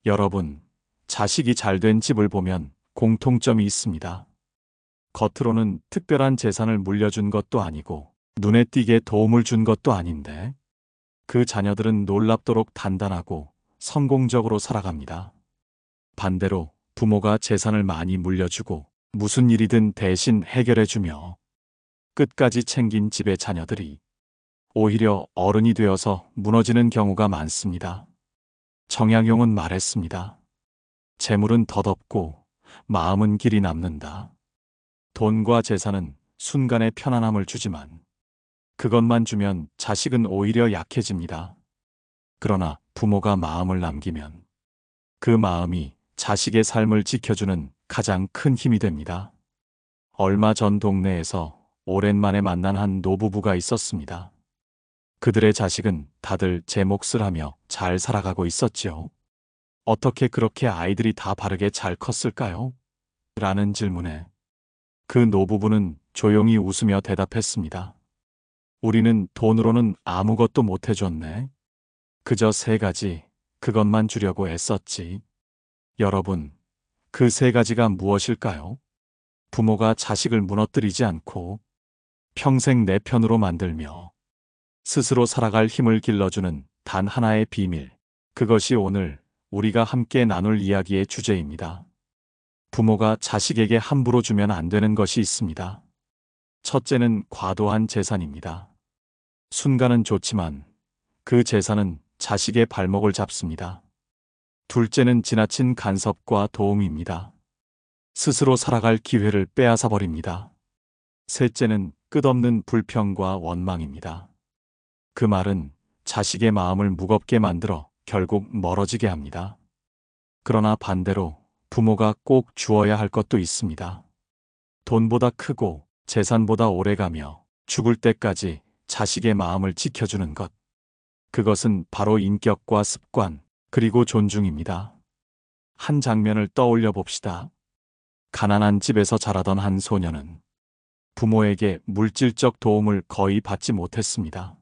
여러분, 자식이 잘된 집을 보면 공통점이 있습니다. 겉으로는 특별한 재산을 물려준 것도 아니고 눈에 띄게 도움을 준 것도 아닌데 그 자녀들은 놀랍도록 단단하고 성공적으로 살아갑니다. 반대로 부모가 재산을 많이 물려주고 무슨 일이든 대신 해결해주며 끝까지 챙긴 집의 자녀들이 오히려 어른이 되어서 무너지는 경우가 많습니다. 정약용은 말했습니다. 재물은 덧없고 마음은 길이 남는다. 돈과 재산은 순간의 편안함을 주지만 그것만 주면 자식은 오히려 약해집니다. 그러나 부모가 마음을 남기면 그 마음이 자식의 삶을 지켜주는 가장 큰 힘이 됩니다. 얼마 전 동네에서 오랜만에 만난 한 노부부가 있었습니다. 그들의 자식은 다들 제 몫을 하며 잘 살아가고 있었지요. 어떻게 그렇게 아이들이 다 바르게 잘 컸을까요? 라는 질문에 그 노부부는 조용히 웃으며 대답했습니다. 우리는 돈으로는 아무것도 못 해줬네. 그저 세 가지, 그것만 주려고 애썼지. 여러분, 그 세 가지가 무엇일까요? 부모가 자식을 무너뜨리지 않고 평생 내 편으로 만들며 스스로 살아갈 힘을 길러주는 단 하나의 비밀. 그것이 오늘 우리가 함께 나눌 이야기의 주제입니다. 부모가 자식에게 함부로 주면 안 되는 것이 있습니다. 첫째는 과도한 재산입니다. 순간은 좋지만 그 재산은 자식의 발목을 잡습니다. 둘째는 지나친 간섭과 도움입니다. 스스로 살아갈 기회를 빼앗아 버립니다. 셋째는 끝없는 불평과 원망입니다. 그 말은 자식의 마음을 무겁게 만들어 결국 멀어지게 합니다. 그러나 반대로 부모가 꼭 주어야 할 것도 있습니다. 돈보다 크고 재산보다 오래가며 죽을 때까지 자식의 마음을 지켜주는 것. 그것은 바로 인격과 습관, 그리고 존중입니다. 한 장면을 떠올려 봅시다. 가난한 집에서 자라던 한 소녀는 부모에게 물질적 도움을 거의 받지 못했습니다.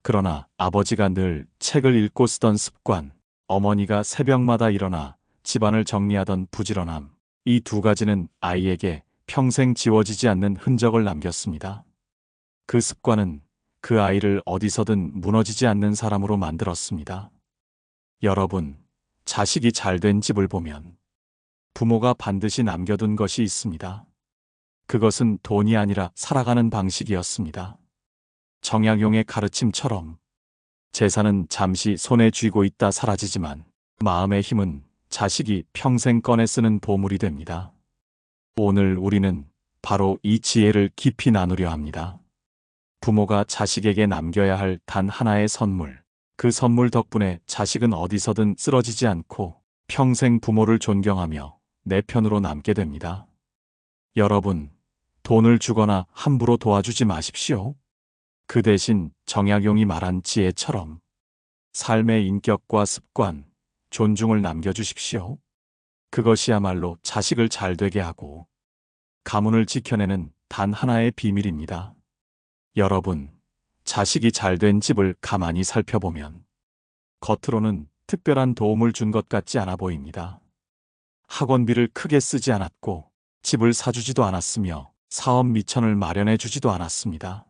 그러나 아버지가 늘 책을 읽고 쓰던 습관, 어머니가 새벽마다 일어나 집안을 정리하던 부지런함, 이 두 가지는 아이에게 평생 지워지지 않는 흔적을 남겼습니다. 그 습관은 그 아이를 어디서든 무너지지 않는 사람으로 만들었습니다. 여러분, 자식이 잘된 집을 보면 부모가 반드시 남겨둔 것이 있습니다. 그것은 돈이 아니라 살아가는 방식이었습니다. 정약용의 가르침처럼 재산은 잠시 손에 쥐고 있다 사라지지만 마음의 힘은 자식이 평생 꺼내 쓰는 보물이 됩니다. 오늘 우리는 바로 이 지혜를 깊이 나누려 합니다. 부모가 자식에게 남겨야 할 단 하나의 선물, 그 선물 덕분에 자식은 어디서든 쓰러지지 않고 평생 부모를 존경하며 내 편으로 남게 됩니다. 여러분, 돈을 주거나 함부로 도와주지 마십시오. 그 대신 정약용이 말한 지혜처럼 삶의 인격과 습관, 존중을 남겨주십시오. 그것이야말로 자식을 잘되게 하고 가문을 지켜내는 단 하나의 비밀입니다. 여러분, 자식이 잘된 집을 가만히 살펴보면 겉으로는 특별한 도움을 준 것 같지 않아 보입니다. 학원비를 크게 쓰지 않았고 집을 사주지도 않았으며 사업 미천을 마련해 주지도 않았습니다.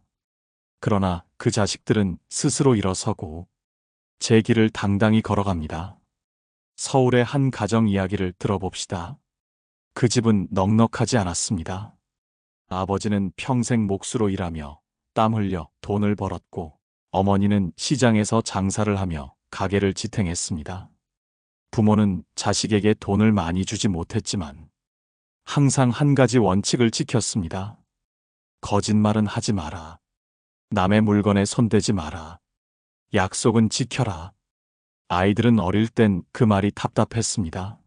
그러나 그 자식들은 스스로 일어서고 제 길을 당당히 걸어갑니다. 서울의 한 가정 이야기를 들어봅시다. 그 집은 넉넉하지 않았습니다. 아버지는 평생 몫으로 일하며 땀 흘려 돈을 벌었고 어머니는 시장에서 장사를 하며 가게를 지탱했습니다. 부모는 자식에게 돈을 많이 주지 못했지만 항상 한 가지 원칙을 지켰습니다. 거짓말은 하지 마라. 남의 물건에 손대지 마라. 약속은 지켜라. 아이들은 어릴 땐 그 말이 답답했습니다.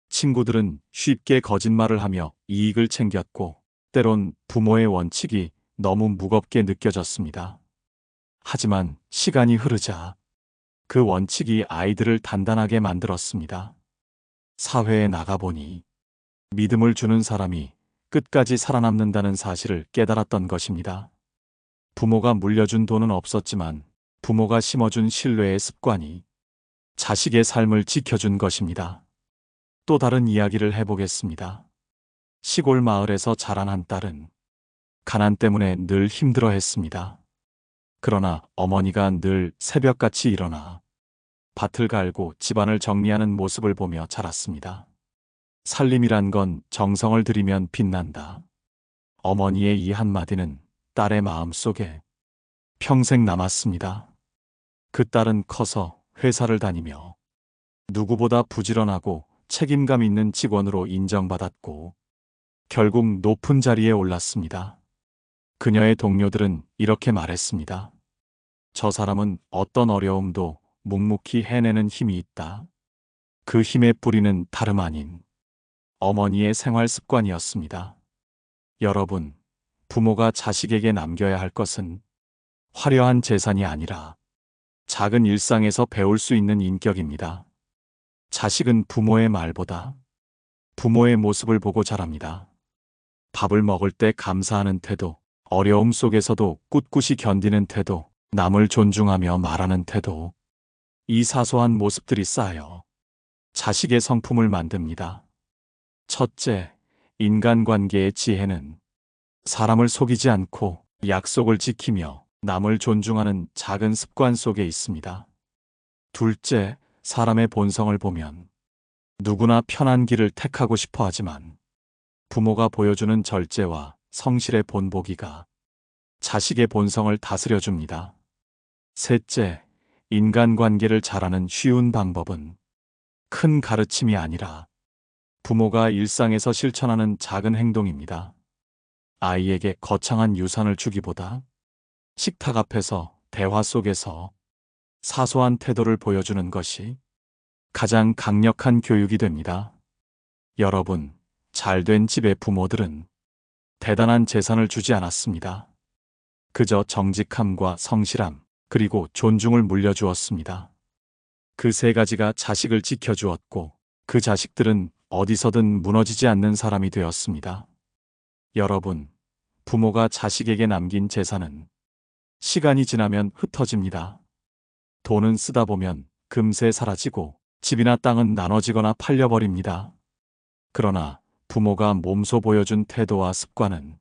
친구들은 쉽게 거짓말을 하며 이익을 챙겼고 때론 부모의 원칙이 너무 무겁게 느껴졌습니다. 하지만 시간이 흐르자 그 원칙이 아이들을 단단하게 만들었습니다. 사회에 나가보니 믿음을 주는 사람이 끝까지 살아남는다는 사실을 깨달았던 것입니다. 부모가 물려준 돈은 없었지만 부모가 심어준 신뢰의 습관이 자식의 삶을 지켜준 것입니다. 또 다른 이야기를 해보겠습니다. 시골 마을에서 자란 한 딸은 가난 때문에 늘 힘들어 했습니다. 그러나 어머니가 늘 새벽같이 일어나 밭을 갈고 집안을 정리하는 모습을 보며 자랐습니다. 살림이란 건 정성을 들이면 빛난다. 어머니의 이 한마디는 딸의 마음속에 평생 남았습니다. 그 딸은 커서 회사를 다니며 누구보다 부지런하고 책임감 있는 직원으로 인정받았고 결국 높은 자리에 올랐습니다. 그녀의 동료들은 이렇게 말했습니다. 저 사람은 어떤 어려움도 묵묵히 해내는 힘이 있다. 그 힘의 뿌리는 다름 아닌 어머니의 생활 습관이었습니다. 여러분, 부모가 자식에게 남겨야 할 것은 화려한 재산이 아니라 작은 일상에서 배울 수 있는 인격입니다. 자식은 부모의 말보다 부모의 모습을 보고 자랍니다. 밥을 먹을 때 감사하는 태도, 어려움 속에서도 꿋꿋이 견디는 태도, 남을 존중하며 말하는 태도, 이 사소한 모습들이 쌓여 자식의 성품을 만듭니다. 첫째, 인간관계의 지혜는 사람을 속이지 않고 약속을 지키며 남을 존중하는 작은 습관 속에 있습니다. 둘째, 사람의 본성을 보면 누구나 편한 길을 택하고 싶어 하지만 부모가 보여주는 절제와 성실의 본보기가 자식의 본성을 다스려줍니다. 셋째, 인간관계를 잘하는 쉬운 방법은 큰 가르침이 아니라 부모가 일상에서 실천하는 작은 행동입니다. 아이에게 거창한 유산을 주기보다 식탁 앞에서 대화 속에서 사소한 태도를 보여주는 것이 가장 강력한 교육이 됩니다. 여러분, 잘된 집의 부모들은 대단한 재산을 주지 않았습니다. 그저 정직함과 성실함, 그리고 존중을 물려주었습니다. 그 세 가지가 자식을 지켜주었고 그 자식들은 어디서든 무너지지 않는 사람이 되었습니다. 여러분, 부모가 자식에게 남긴 재산은 시간이 지나면 흩어집니다. 돈은 쓰다 보면 금세 사라지고 집이나 땅은 나눠지거나 팔려버립니다. 그러나 부모가 몸소 보여준 태도와 습관은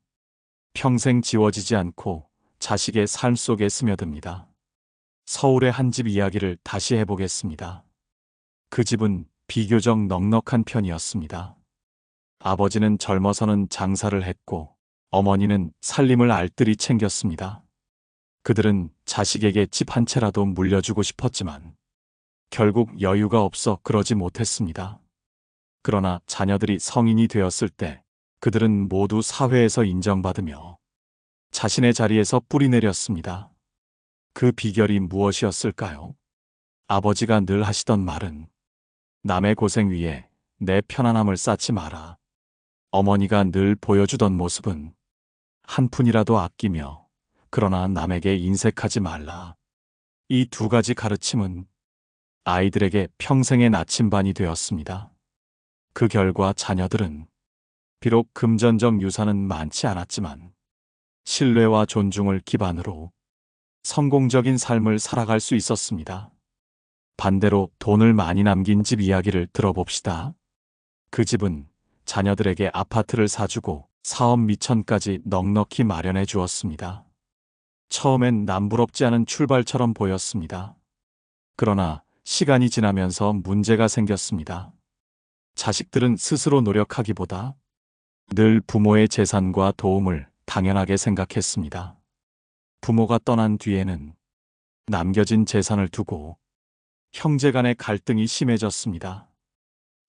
평생 지워지지 않고 자식의 삶 속에 스며듭니다. 서울의 한 집 이야기를 다시 해보겠습니다. 그 집은 비교적 넉넉한 편이었습니다. 아버지는 젊어서는 장사를 했고 어머니는 살림을 알뜰히 챙겼습니다. 그들은 자식에게 집 한 채라도 물려주고 싶었지만 결국 여유가 없어 그러지 못했습니다. 그러나 자녀들이 성인이 되었을 때 그들은 모두 사회에서 인정받으며 자신의 자리에서 뿌리내렸습니다. 그 비결이 무엇이었을까요? 아버지가 늘 하시던 말은 남의 고생 위에 내 편안함을 쌓지 마라. 어머니가 늘 보여주던 모습은 한 푼이라도 아끼며 그러나 남에게 인색하지 말라. 이 두 가지 가르침은 아이들에게 평생의 나침반이 되었습니다. 그 결과 자녀들은 비록 금전적 유산은 많지 않았지만 신뢰와 존중을 기반으로 성공적인 삶을 살아갈 수 있었습니다. 반대로 돈을 많이 남긴 집 이야기를 들어봅시다. 그 집은 자녀들에게 아파트를 사주고 사업 미천까지 넉넉히 마련해 주었습니다. 처음엔 남부럽지 않은 출발처럼 보였습니다. 그러나 시간이 지나면서 문제가 생겼습니다. 자식들은 스스로 노력하기보다 늘 부모의 재산과 도움을 당연하게 생각했습니다. 부모가 떠난 뒤에는 남겨진 재산을 두고 형제 간의 갈등이 심해졌습니다.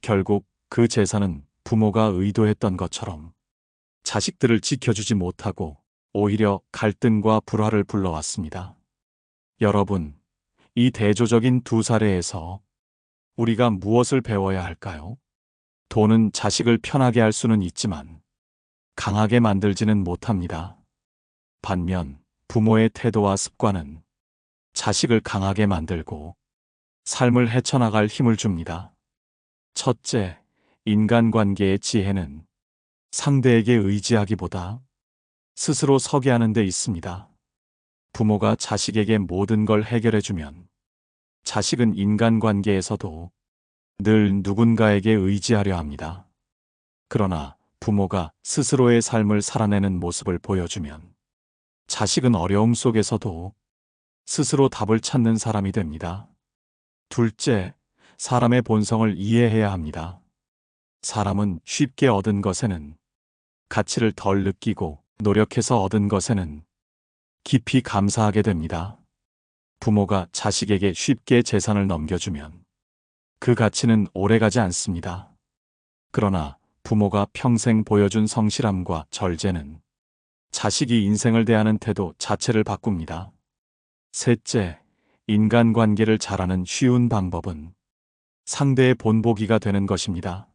결국 그 재산은 부모가 의도했던 것처럼 자식들을 지켜주지 못하고 오히려 갈등과 불화를 불러왔습니다. 여러분, 이 대조적인 두 사례에서 우리가 무엇을 배워야 할까요? 돈은 자식을 편하게 할 수는 있지만 강하게 만들지는 못합니다. 반면 부모의 태도와 습관은 자식을 강하게 만들고 삶을 헤쳐나갈 힘을 줍니다. 첫째, 인간관계의 지혜는 상대에게 의지하기보다 스스로 서게 하는 데 있습니다. 부모가 자식에게 모든 걸 해결해주면 자식은 인간관계에서도 늘 누군가에게 의지하려 합니다. 그러나 부모가 스스로의 삶을 살아내는 모습을 보여주면 자식은 어려움 속에서도 스스로 답을 찾는 사람이 됩니다. 둘째, 사람의 본성을 이해해야 합니다. 사람은 쉽게 얻은 것에는 가치를 덜 느끼고 노력해서 얻은 것에는 깊이 감사하게 됩니다. 부모가 자식에게 쉽게 재산을 넘겨주면 그 가치는 오래가지 않습니다. 그러나 부모가 평생 보여준 성실함과 절제는 자식이 인생을 대하는 태도 자체를 바꿉니다. 셋째, 인간관계를 잘하는 쉬운 방법은 상대의 본보기가 되는 것입니다.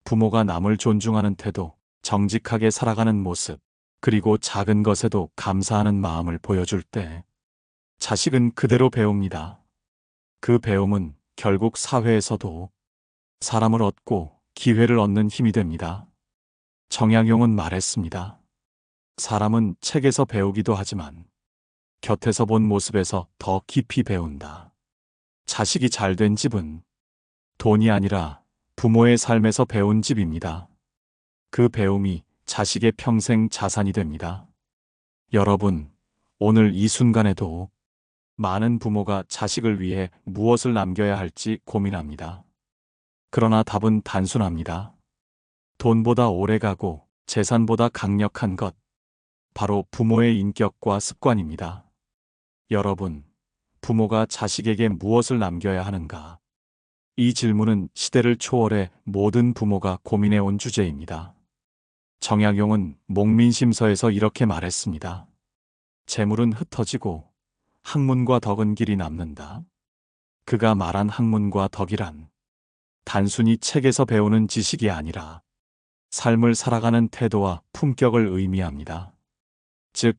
부모가 남을 존중하는 태도, 정직하게 살아가는 모습, 그리고 작은 것에도 감사하는 마음을 보여줄 때 자식은 그대로 배웁니다. 그 배움은 결국 사회에서도 사람을 얻고 기회를 얻는 힘이 됩니다. 정약용은 말했습니다. 사람은 책에서 배우기도 하지만 곁에서 본 모습에서 더 깊이 배운다. 자식이 잘된 집은 돈이 아니라 부모의 삶에서 배운 집입니다. 그 배움이 자식의 평생 자산이 됩니다. 여러분, 오늘 이 순간에도 많은 부모가 자식을 위해 무엇을 남겨야 할지 고민합니다. 그러나 답은 단순합니다. 돈보다 오래가고 재산보다 강력한 것, 바로 부모의 인격과 습관입니다. 여러분, 부모가 자식에게 무엇을 남겨야 하는가? 이 질문은 시대를 초월해 모든 부모가 고민해온 주제입니다. 정약용은 목민심서에서 이렇게 말했습니다. 재물은 흩어지고 학문과 덕은 길이 남는다. 그가 말한 학문과 덕이란 단순히 책에서 배우는 지식이 아니라 삶을 살아가는 태도와 품격을 의미합니다. 즉,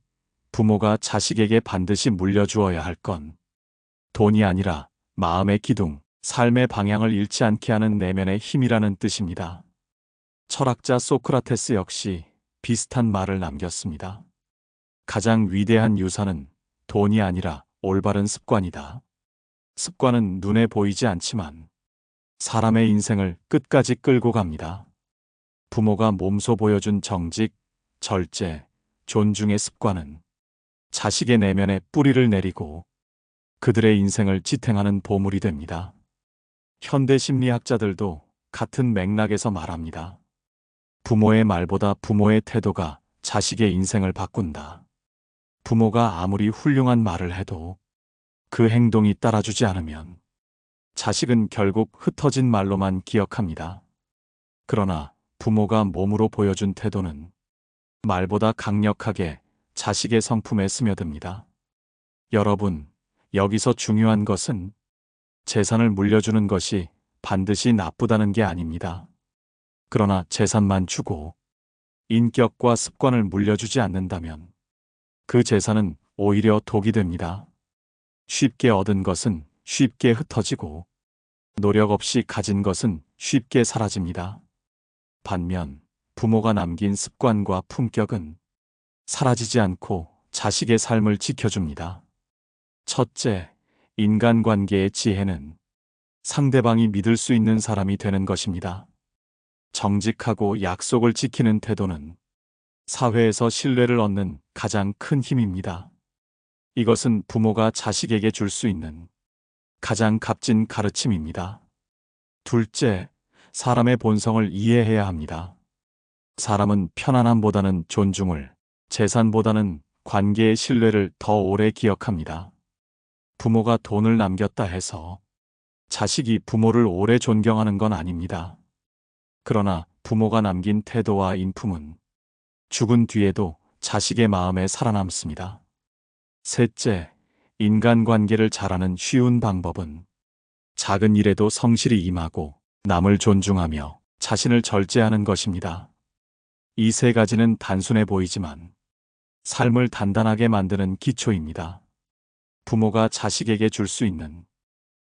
부모가 자식에게 반드시 물려주어야 할 건 돈이 아니라 마음의 기둥, 삶의 방향을 잃지 않게 하는 내면의 힘이라는 뜻입니다. 철학자 소크라테스 역시 비슷한 말을 남겼습니다. 가장 위대한 유산은 돈이 아니라 올바른 습관이다. 습관은 눈에 보이지 않지만 사람의 인생을 끝까지 끌고 갑니다. 부모가 몸소 보여준 정직, 절제, 존중의 습관은 자식의 내면에 뿌리를 내리고 그들의 인생을 지탱하는 보물이 됩니다. 현대 심리학자들도 같은 맥락에서 말합니다. 부모의 말보다 부모의 태도가 자식의 인생을 바꾼다. 부모가 아무리 훌륭한 말을 해도 그 행동이 따라주지 않으면 자식은 결국 흩어진 말로만 기억합니다. 그러나 부모가 몸으로 보여준 태도는 말보다 강력하게 자식의 성품에 스며듭니다. 여러분, 여기서 중요한 것은 재산을 물려주는 것이 반드시 나쁘다는 게 아닙니다. 그러나 재산만 주고 인격과 습관을 물려주지 않는다면 그 재산은 오히려 독이 됩니다. 쉽게 얻은 것은 쉽게 흩어지고 노력 없이 가진 것은 쉽게 사라집니다. 반면 부모가 남긴 습관과 품격은 사라지지 않고 자식의 삶을 지켜줍니다. 첫째, 인간관계의 지혜는 상대방이 믿을 수 있는 사람이 되는 것입니다. 정직하고 약속을 지키는 태도는 사회에서 신뢰를 얻는 가장 큰 힘입니다. 이것은 부모가 자식에게 줄 수 있는 가장 값진 가르침입니다. 둘째, 사람의 본성을 이해해야 합니다. 사람은 편안함보다는 존중을, 재산보다는 관계의 신뢰를 더 오래 기억합니다. 부모가 돈을 남겼다 해서 자식이 부모를 오래 존경하는 건 아닙니다. 그러나 부모가 남긴 태도와 인품은 죽은 뒤에도 자식의 마음에 살아남습니다. 셋째, 인간관계를 잘하는 쉬운 방법은 작은 일에도 성실히 임하고 남을 존중하며 자신을 절제하는 것입니다. 이 세 가지는 단순해 보이지만 삶을 단단하게 만드는 기초입니다. 부모가 자식에게 줄 수 있는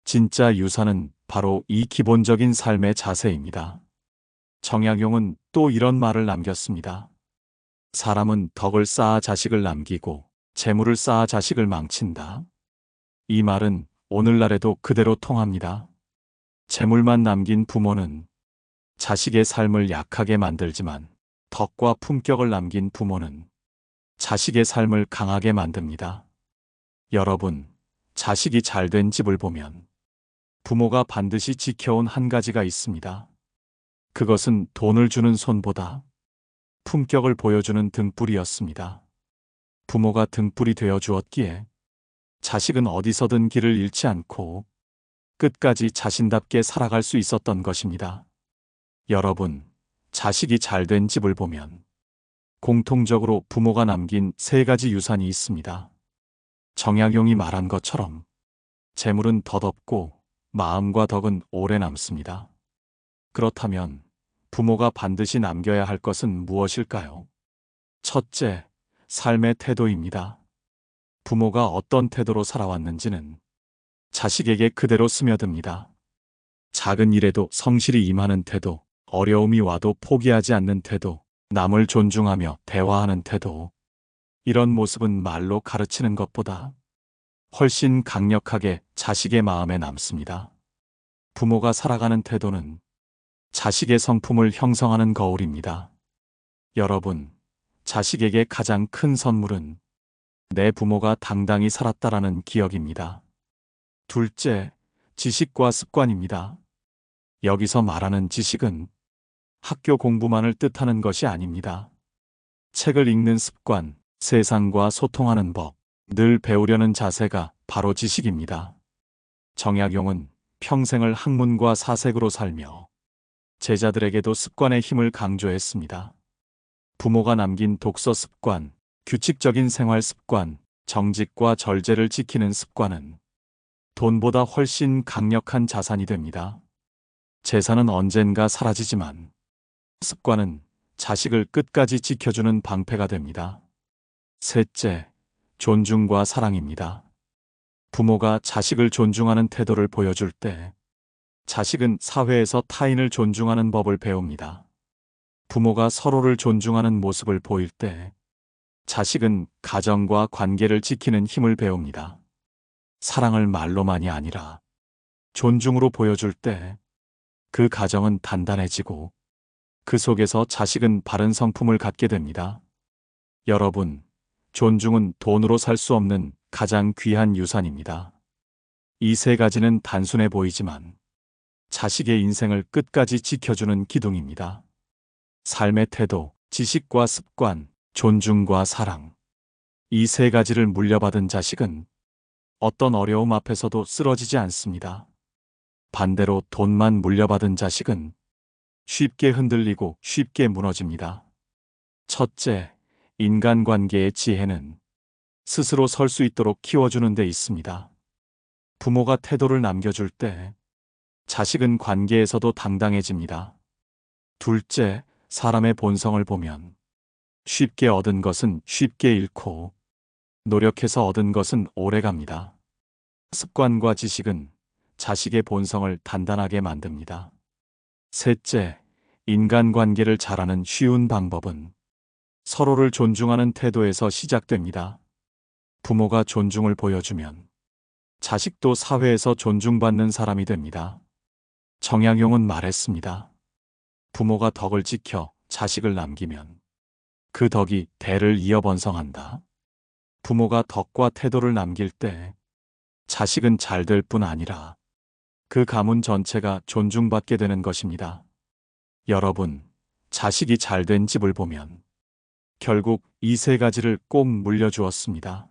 진짜 유산은 바로 이 기본적인 삶의 자세입니다. 정약용은 또 이런 말을 남겼습니다. 사람은 덕을 쌓아 자식을 남기고 재물을 쌓아 자식을 망친다. 이 말은 오늘날에도 그대로 통합니다. 재물만 남긴 부모는 자식의 삶을 약하게 만들지만 덕과 품격을 남긴 부모는 자식의 삶을 강하게 만듭니다. 여러분, 자식이 잘된 집을 보면 부모가 반드시 지켜온 한 가지가 있습니다. 그것은 돈을 주는 손보다 품격을 보여주는 등불이었습니다. 부모가 등불이 되어 주었기에 자식은 어디서든 길을 잃지 않고 끝까지 자신답게 살아갈 수 있었던 것입니다. 여러분, 자식이 잘된 집을 보면 공통적으로 부모가 남긴 세 가지 유산이 있습니다. 정약용이 말한 것처럼 재물은 덧없고 마음과 덕은 오래 남습니다. 그렇다면 부모가 반드시 남겨야 할 것은 무엇일까요? 첫째, 삶의 태도입니다. 부모가 어떤 태도로 살아왔는지는 자식에게 그대로 스며듭니다. 작은 일에도 성실히 임하는 태도, 어려움이 와도 포기하지 않는 태도, 남을 존중하며 대화하는 태도. 이런 모습은 말로 가르치는 것보다 훨씬 강력하게 자식의 마음에 남습니다. 부모가 살아가는 태도는 자식의 성품을 형성하는 거울입니다. 여러분, 자식에게 가장 큰 선물은 내 부모가 당당히 살았다라는 기억입니다. 둘째, 지식과 습관입니다. 여기서 말하는 지식은 학교 공부만을 뜻하는 것이 아닙니다. 책을 읽는 습관, 세상과 소통하는 법, 늘 배우려는 자세가 바로 지식입니다. 정약용은 평생을 학문과 사색으로 살며 제자들에게도 습관의 힘을 강조했습니다. 부모가 남긴 독서 습관, 규칙적인 생활 습관, 정직과 절제를 지키는 습관은 돈보다 훨씬 강력한 자산이 됩니다. 재산은 언젠가 사라지지만 습관은 자식을 끝까지 지켜주는 방패가 됩니다. 셋째, 존중과 사랑입니다. 부모가 자식을 존중하는 태도를 보여줄 때 자식은 사회에서 타인을 존중하는 법을 배웁니다. 부모가 서로를 존중하는 모습을 보일 때 자식은 가정과 관계를 지키는 힘을 배웁니다. 사랑을 말로만이 아니라 존중으로 보여줄 때 그 가정은 단단해지고 그 속에서 자식은 바른 성품을 갖게 됩니다. 여러분, 존중은 돈으로 살 수 없는 가장 귀한 유산입니다. 이 세 가지는 단순해 보이지만 자식의 인생을 끝까지 지켜주는 기둥입니다. 삶의 태도, 지식과 습관, 존중과 사랑. 이 세 가지를 물려받은 자식은 어떤 어려움 앞에서도 쓰러지지 않습니다. 반대로 돈만 물려받은 자식은 쉽게 흔들리고 쉽게 무너집니다. 첫째, 인간관계의 지혜는 스스로 설 수 있도록 키워주는 데 있습니다. 부모가 태도를 남겨줄 때 자식은 관계에서도 당당해집니다. 둘째, 사람의 본성을 보면 쉽게 얻은 것은 쉽게 잃고 노력해서 얻은 것은 오래갑니다. 습관과 지식은 자식의 본성을 단단하게 만듭니다. 셋째, 인간관계를 잘하는 쉬운 방법은 서로를 존중하는 태도에서 시작됩니다. 부모가 존중을 보여주면 자식도 사회에서 존중받는 사람이 됩니다. 정약용은 말했습니다. 부모가 덕을 지켜 자식을 남기면 그 덕이 대를 이어 번성한다. 부모가 덕과 태도를 남길 때 자식은 잘 될 뿐 아니라 그 가문 전체가 존중받게 되는 것입니다. 여러분, 자식이 잘된 집을 보면 결국 이 세 가지를 꼭 물려주었습니다.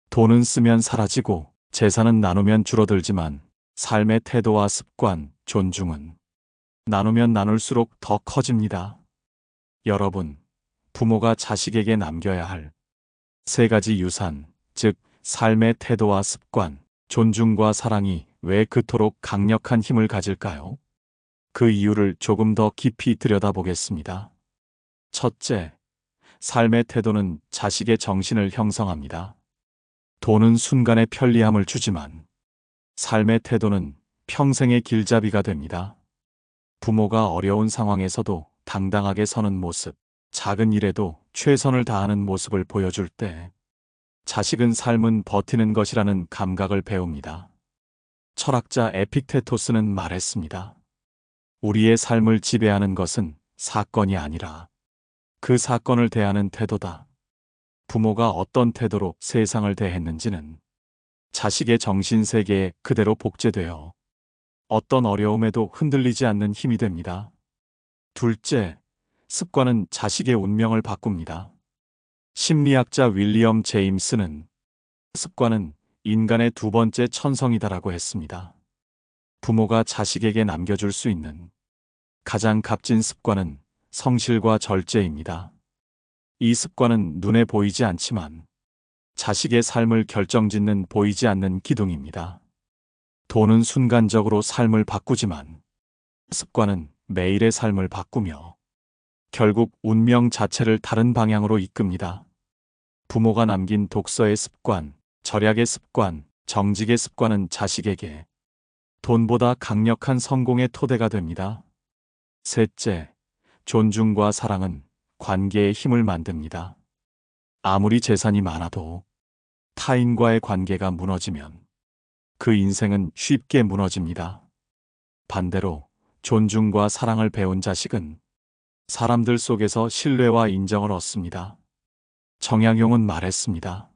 돈은 쓰면 사라지고 재산은 나누면 줄어들지만 삶의 태도와 습관, 존중은 나누면 나눌수록 더 커집니다. 여러분, 부모가 자식에게 남겨야 할 세 가지 유산, 즉 삶의 태도와 습관, 존중과 사랑이 왜 그토록 강력한 힘을 가질까요? 그 이유를 조금 더 깊이 들여다보겠습니다. 첫째, 삶의 태도는 자식의 정신을 형성합니다. 돈은 순간의 편리함을 주지만 삶의 태도는 평생의 길잡이가 됩니다. 부모가 어려운 상황에서도 당당하게 서는 모습, 작은 일에도 최선을 다하는 모습을 보여줄 때 자식은 삶은 버티는 것이라는 감각을 배웁니다. 철학자 에픽테토스는 말했습니다. 우리의 삶을 지배하는 것은 사건이 아니라 그 사건을 대하는 태도다. 부모가 어떤 태도로 세상을 대했는지는 자식의 정신세계에 그대로 복제되어 어떤 어려움에도 흔들리지 않는 힘이 됩니다. 둘째, 습관은 자식의 운명을 바꿉니다. 심리학자 윌리엄 제임스는 습관은 인간의 두 번째 천성이다라고 했습니다. 부모가 자식에게 남겨줄 수 있는 가장 값진 습관은 성실과 절제입니다. 이 습관은 눈에 보이지 않지만 자식의 삶을 결정짓는 보이지 않는 기둥입니다. 돈은 순간적으로 삶을 바꾸지만 습관은 매일의 삶을 바꾸며 결국 운명 자체를 다른 방향으로 이끕니다. 부모가 남긴 독서의 습관, 절약의 습관, 정직의 습관은 자식에게 돈보다 강력한 성공의 토대가 됩니다. 셋째, 존중과 사랑은 관계의 힘을 만듭니다. 아무리 재산이 많아도 타인과의 관계가 무너지면 그 인생은 쉽게 무너집니다. 반대로 존중과 사랑을 배운 자식은 사람들 속에서 신뢰와 인정을 얻습니다. 정약용은 말했습니다.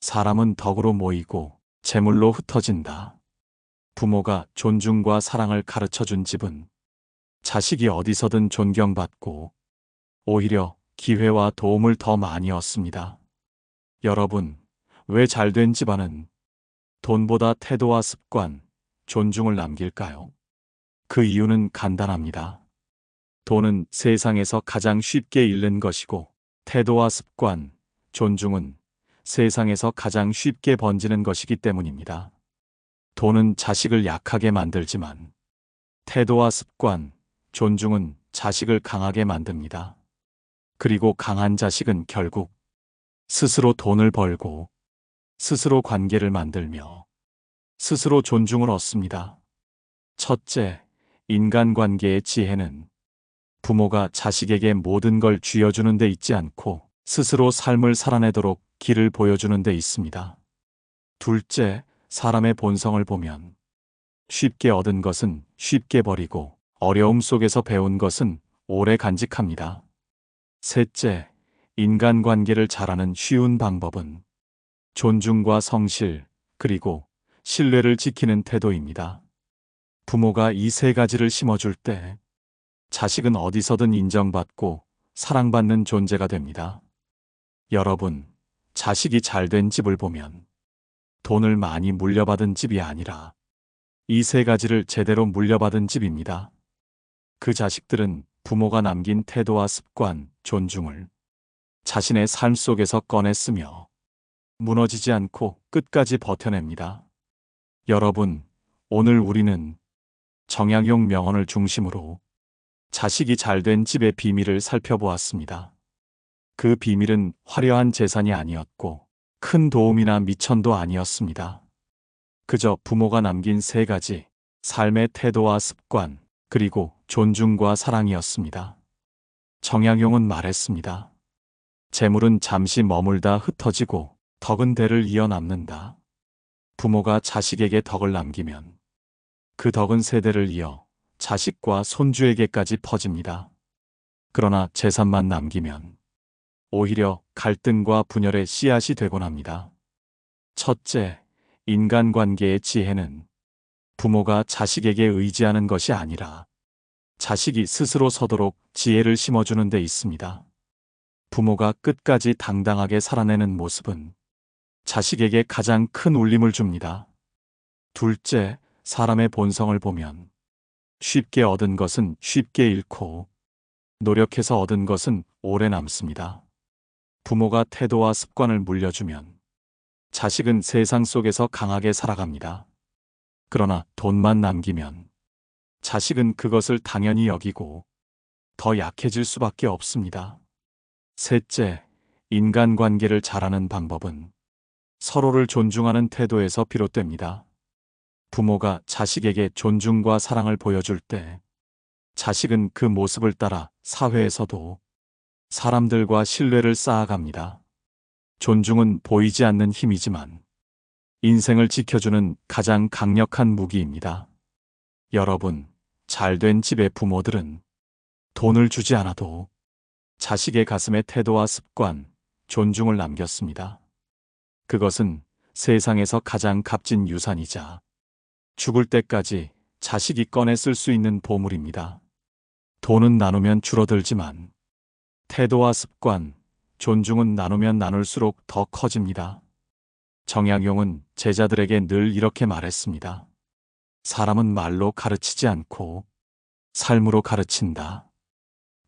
사람은 덕으로 모이고 재물로 흩어진다. 부모가 존중과 사랑을 가르쳐준 집은 자식이 어디서든 존경받고 오히려 기회와 도움을 더 많이 얻습니다. 여러분, 왜 잘된 집안은 돈보다 태도와 습관, 존중을 남길까요? 그 이유는 간단합니다. 돈은 세상에서 가장 쉽게 잃는 것이고 태도와 습관, 존중은 세상에서 가장 쉽게 번지는 것이기 때문입니다. 돈은 자식을 약하게 만들지만 태도와 습관, 존중은 자식을 강하게 만듭니다. 그리고 강한 자식은 결국 스스로 돈을 벌고 스스로 관계를 만들며 스스로 존중을 얻습니다. 첫째, 인간관계의 지혜는 부모가 자식에게 모든 걸 쥐어주는 데 있지 않고 스스로 삶을 살아내도록 길을 보여주는 데 있습니다. 둘째, 사람의 본성을 보면 쉽게 얻은 것은 쉽게 버리고 어려움 속에서 배운 것은 오래 간직합니다. 셋째, 인간관계를 잘하는 쉬운 방법은 존중과 성실, 그리고 신뢰를 지키는 태도입니다. 부모가 이 세 가지를 심어줄 때 자식은 어디서든 인정받고 사랑받는 존재가 됩니다. 여러분, 자식이 잘된 집을 보면 돈을 많이 물려받은 집이 아니라 이 세 가지를 제대로 물려받은 집입니다. 그 자식들은 부모가 남긴 태도와 습관, 존중을 자신의 삶 속에서 꺼냈으며 무너지지 않고 끝까지 버텨냅니다. 여러분, 오늘 우리는 정약용 명언을 중심으로 자식이 잘된 집의 비밀을 살펴보았습니다. 그 비밀은 화려한 재산이 아니었고 큰 도움이나 미천도 아니었습니다. 그저 부모가 남긴 세 가지, 삶의 태도와 습관, 그리고 존중과 사랑이었습니다. 정약용은 말했습니다. 재물은 잠시 머물다 흩어지고 덕은 대를 이어 남는다. 부모가 자식에게 덕을 남기면 그 덕은 세대를 이어 자식과 손주에게까지 퍼집니다. 그러나 재산만 남기면 오히려 갈등과 분열의 씨앗이 되곤 합니다. 첫째, 인간관계의 지혜는 부모가 자식에게 의지하는 것이 아니라 자식이 스스로 서도록 지혜를 심어주는 데 있습니다. 부모가 끝까지 당당하게 살아내는 모습은 자식에게 가장 큰 울림을 줍니다. 둘째, 사람의 본성을 보면 쉽게 얻은 것은 쉽게 잃고 노력해서 얻은 것은 오래 남습니다. 부모가 태도와 습관을 물려주면 자식은 세상 속에서 강하게 살아갑니다. 그러나 돈만 남기면 자식은 그것을 당연히 여기고 더 약해질 수밖에 없습니다. 셋째, 인간관계를 잘하는 방법은 서로를 존중하는 태도에서 비롯됩니다. 부모가 자식에게 존중과 사랑을 보여줄 때 자식은 그 모습을 따라 사회에서도 사람들과 신뢰를 쌓아갑니다. 존중은 보이지 않는 힘이지만 인생을 지켜주는 가장 강력한 무기입니다. 여러분, 잘된 집의 부모들은 돈을 주지 않아도 자식의 가슴에 태도와 습관, 존중을 남겼습니다. 그것은 세상에서 가장 값진 유산이자 죽을 때까지 자식이 꺼내 쓸 수 있는 보물입니다. 돈은 나누면 줄어들지만 태도와 습관, 존중은 나누면 나눌수록 더 커집니다. 정약용은 제자들에게 늘 이렇게 말했습니다. 사람은 말로 가르치지 않고 삶으로 가르친다.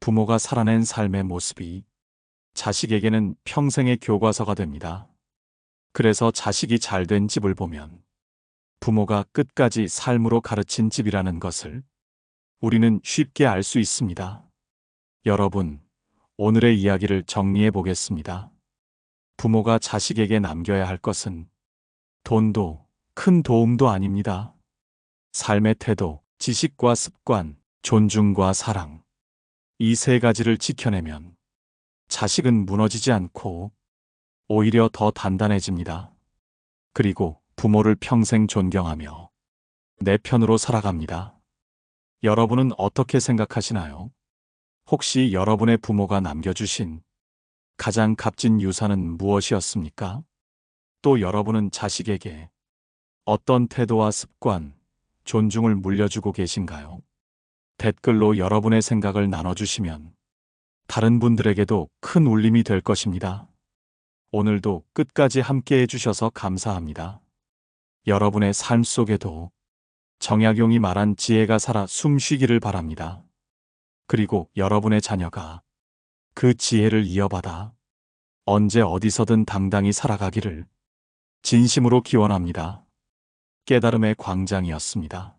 부모가 살아낸 삶의 모습이 자식에게는 평생의 교과서가 됩니다. 그래서 자식이 잘된 집을 보면 부모가 끝까지 삶으로 가르친 집이라는 것을 우리는 쉽게 알 수 있습니다. 여러분, 오늘의 이야기를 정리해 보겠습니다. 부모가 자식에게 남겨야 할 것은 돈도 큰 도움도 아닙니다. 삶의 태도, 지식과 습관, 존중과 사랑. 이 세 가지를 지켜내면 자식은 무너지지 않고 오히려 더 단단해집니다. 그리고 부모를 평생 존경하며 내 편으로 살아갑니다. 여러분은 어떻게 생각하시나요? 혹시 여러분의 부모가 남겨주신 가장 값진 유산은 무엇이었습니까? 또 여러분은 자식에게 어떤 태도와 습관, 존중을 물려주고 계신가요? 댓글로 여러분의 생각을 나눠주시면 다른 분들에게도 큰 울림이 될 것입니다. 오늘도 끝까지 함께 해주셔서 감사합니다. 여러분의 삶 속에도 정약용이 말한 지혜가 살아 숨쉬기를 바랍니다. 그리고 여러분의 자녀가 그 지혜를 이어받아 언제 어디서든 당당히 살아가기를 진심으로 기원합니다. 깨달음의 광장이었습니다.